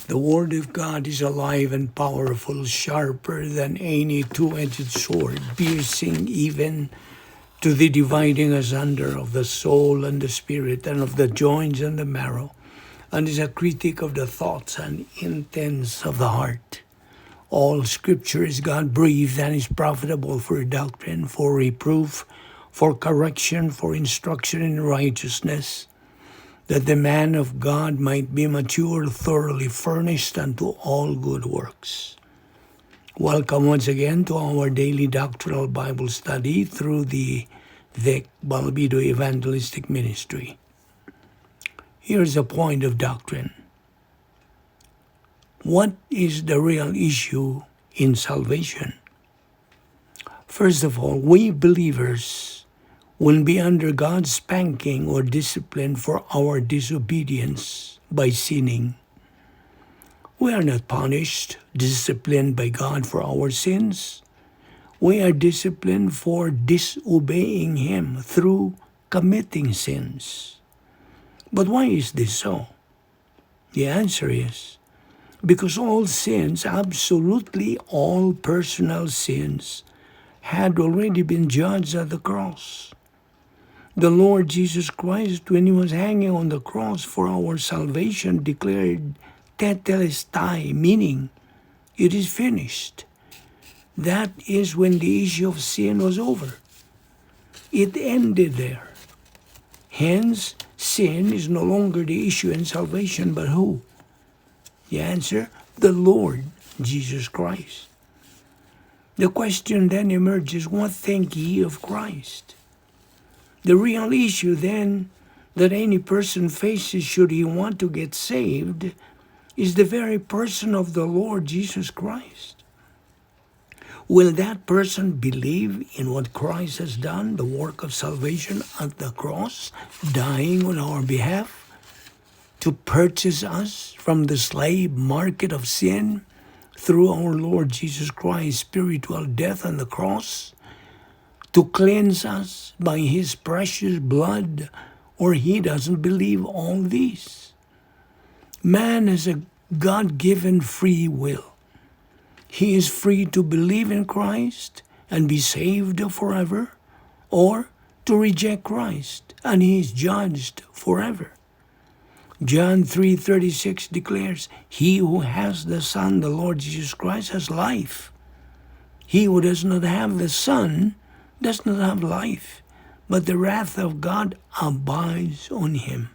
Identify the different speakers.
Speaker 1: The Word of God is alive and powerful, sharper than any two-edged sword, piercing even to the dividing asunder of the soul and the spirit, and of the joints and the marrow, and is a critic of the thoughts and intents of the heart. All Scripture is God-breathed and is profitable for doctrine, for reproof, for correction, for instruction in righteousness, that the man of God might be mature, thoroughly furnished unto all good works. Welcome once again to our daily doctrinal Bible study through the Balbido Evangelistic Ministry. Here's a point of doctrine. What is the real issue in salvation? First of all, we believers will be under God's spanking or discipline for our disobedience by sinning. We are not punished, disciplined by God for our sins. We are disciplined for disobeying Him through committing sins. But why is this so? The answer is, because all sins, absolutely all personal sins, had already been judged at the cross. The Lord Jesus Christ, when He was hanging on the cross for our salvation, declared tetelestai, meaning it is finished. That is when the issue of sin was over. It ended there. Hence, sin is no longer the issue in salvation, but who? The answer, the Lord Jesus Christ. The question then emerges, what think ye of Christ? The real issue then that any person faces should he want to get saved is the very person of the Lord Jesus Christ. Will that person believe in what Christ has done, the work of salvation at the cross, dying on our behalf to purchase us from the slave market of sin through our Lord Jesus Christ's spiritual death on the cross, to cleanse us by His precious blood, or he doesn't believe all these? Man has a God-given free will. He is free to believe in Christ and be saved forever, or to reject Christ and he is judged forever. John 3:36 declares, he who has the Son, the Lord Jesus Christ, has life. He who does not have the Son does not have life, but the wrath of God abides on him.